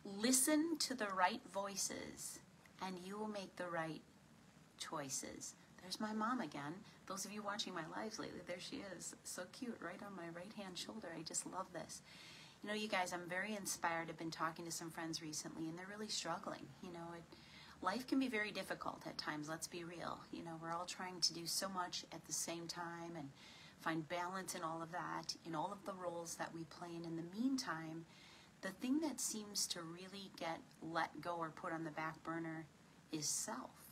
Listen to the right voices and you will make the right choices. There's my mom again. Those of you watching my lives lately, there she is. So cute, right on my right-hand shoulder. I just love this. You know, you guys, I'm very inspired. I've been talking to some friends recently, and they're really struggling. You know, life can be very difficult at times, let's be real. You know, we're all trying to do so much at the same time and find balance in all of that, in all of the roles that we play in the meantime, the thing that seems to really get let go or put on the back burner is self.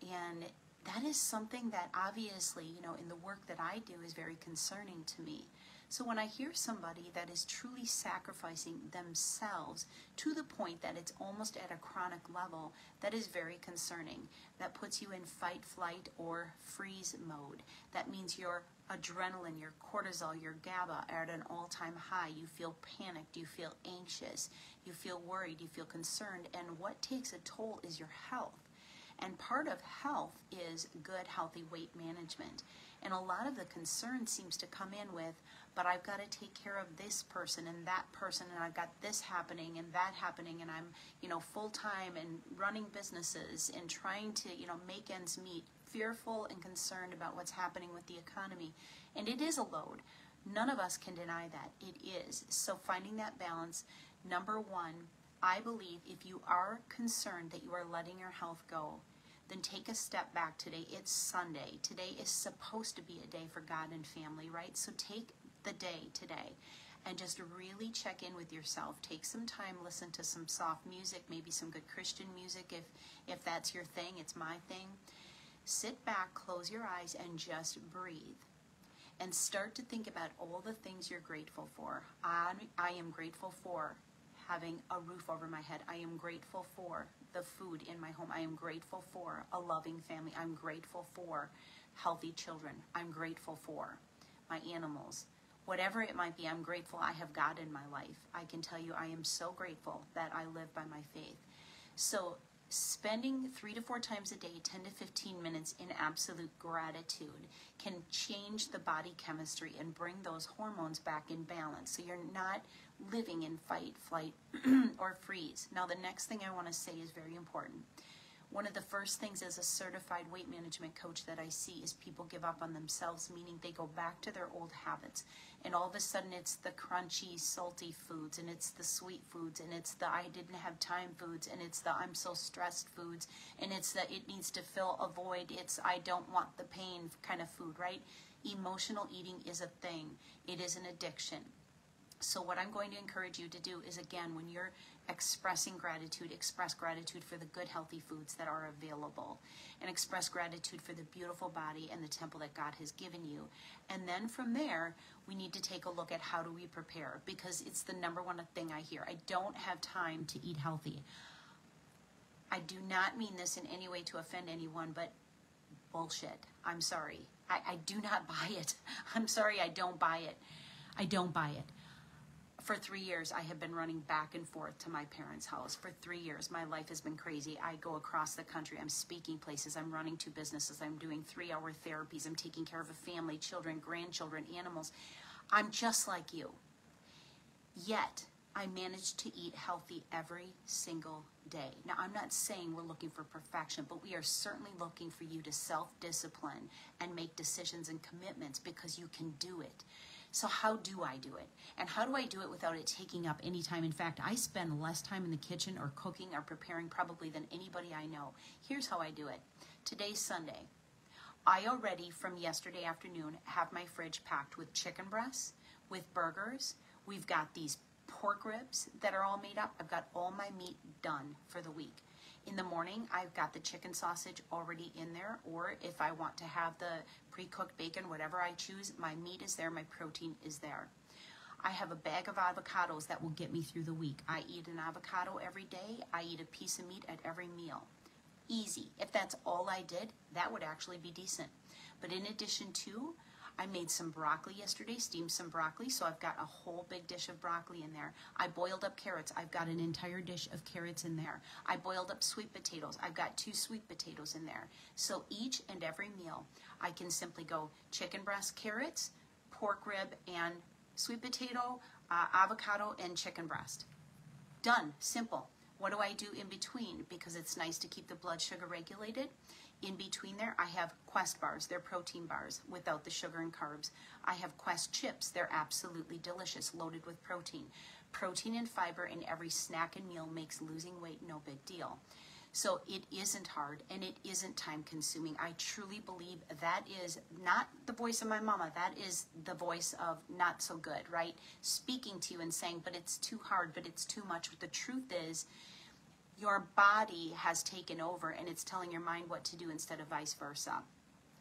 And that is something that obviously, you know, in the work that I do is very concerning to me. So when I hear somebody that is truly sacrificing themselves to the point that it's almost at a chronic level, that is very concerning. That puts you in fight, flight, or freeze mode. That means your adrenaline, your cortisol, your GABA are at an all-time high. You feel panicked, you feel anxious, you feel worried, you feel concerned, and what takes a toll is your health. And part of health is good, healthy weight management. And a lot of the concern seems to come in with, but I've got to take care of this person and that person, and I've got this happening and that happening, and I'm, you know, full-time and running businesses and trying to, you know, make ends meet, fearful and concerned about what's happening with the economy. And it is a load. None of us can deny that. It is. So finding that balance, number one, I believe if you are concerned that you are letting your health go, then take a step back today. It's Sunday. Today is supposed to be a day for God and family, right? So take the day today and just really check in with yourself. Take some time, listen to some soft music, maybe some good Christian music if that's your thing. It's my thing. Sit back, close your eyes, and just breathe. And start to think about all the things you're grateful for. I am grateful for having a roof over my head. I am grateful for the food in my home. I am grateful for a loving family. I'm grateful for healthy children. I'm grateful for my animals. Whatever it might be, I'm grateful I have God in my life. I can tell you I am so grateful that I live by my faith. So spending 3 to 4 times a day, 10 to 15 minutes in absolute gratitude can change the body chemistry and bring those hormones back in balance. So you're not living in fight, flight, or freeze. Now, the next thing I want to say is very important. One of the first things as a certified weight management coach that I see is people give up on themselves, meaning they go back to their old habits. And all of a sudden it's the crunchy, salty foods, and it's the sweet foods, and it's the I didn't have time foods, and it's the I'm so stressed foods, and it's the it needs to fill a void, it's I don't want the pain kind of food, right? Emotional eating is a thing. It is an addiction. So what I'm going to encourage you to do is, again, when you're expressing gratitude, express gratitude for the good, healthy foods that are available, and express gratitude for the beautiful body and the temple that God has given you. And then from there, we need to take a look at how do we prepare, because it's the number one thing I hear. I don't have time to eat healthy. I do not mean this in any way to offend anyone, but bullshit. I'm sorry. I do not buy it. I'm sorry, I don't buy it. I don't buy it. For 3 years, I have been running back and forth to my parents' house. For 3 years, my life has been crazy. I go across the country. I'm speaking places. I'm running 2 businesses. I'm doing 3-hour therapies. I'm taking care of a family, children, grandchildren, animals. I'm just like you. Yet, I managed to eat healthy every single day. Now, I'm not saying we're looking for perfection, but we are certainly looking for you to self-discipline and make decisions and commitments, because you can do it. So how do I do it? And how do I do it without it taking up any time? In fact, I spend less time in the kitchen or cooking or preparing probably than anybody I know. Here's how I do it. Today's Sunday. I already, from yesterday afternoon, have my fridge packed with chicken breasts, with burgers. We've got these pork ribs that are all made up. I've got all my meat done for the week. In the morning, I've got the chicken sausage already in there, or if I want to have the pre-cooked bacon, whatever I choose, my meat is there, my protein is there. I have a bag of avocados that will get me through the week. I eat an avocado every day. I eat a piece of meat at every meal. Easy. If that's all I did, that would actually be decent. But in addition to, I made some broccoli yesterday, steamed some broccoli, so I've got a whole big dish of broccoli in there. I boiled up carrots. I've got an entire dish of carrots in there. I boiled up sweet potatoes. I've got 2 sweet potatoes in there. So each and every meal, I can simply go chicken breast, carrots, pork rib, and sweet potato, avocado, and chicken breast. Done. Simple. What do I do in between? Because it's nice to keep the blood sugar regulated. In between there, I have Quest bars. They're protein bars without the sugar and carbs. I have Quest chips. They're absolutely delicious, loaded with protein. Protein and fiber in every snack and meal makes losing weight no big deal. So it isn't hard and it isn't time consuming. I truly believe that is not the voice of my mama. That is the voice of not so good, right? Speaking to you and saying, but it's too hard, but it's too much. But the truth is, your body has taken over and it's telling your mind what to do instead of vice versa.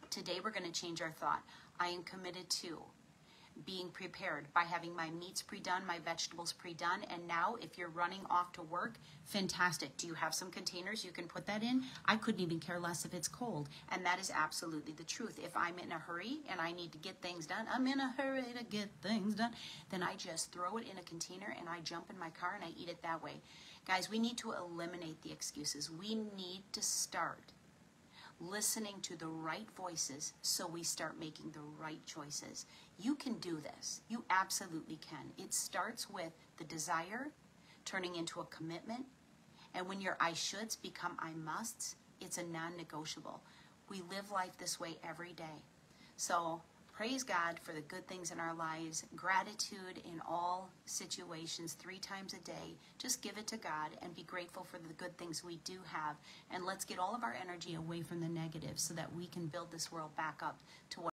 Today we're going to change our thought. I am committed to being prepared by having my meats pre-done, my vegetables pre-done, and now if you're running off to work, fantastic. Do you have some containers you can put that in? I couldn't even care less if it's cold, and that is absolutely the truth. If I'm in a hurry and I need to get things done, I'm in a hurry to get things done, then I just throw it in a container and I jump in my car and I eat it that way. Guys, we need to eliminate the excuses. We need to start listening to the right voices so we start making the right choices. You can do this. You absolutely can. It starts with the desire turning into a commitment. And when your I shoulds become I musts, it's a non-negotiable. We live life this way every day. So praise God for the good things in our lives. Gratitude in all situations 3 times a day. Just give it to God and be grateful for the good things we do have. And let's get all of our energy away from the negative so that we can build this world back up to what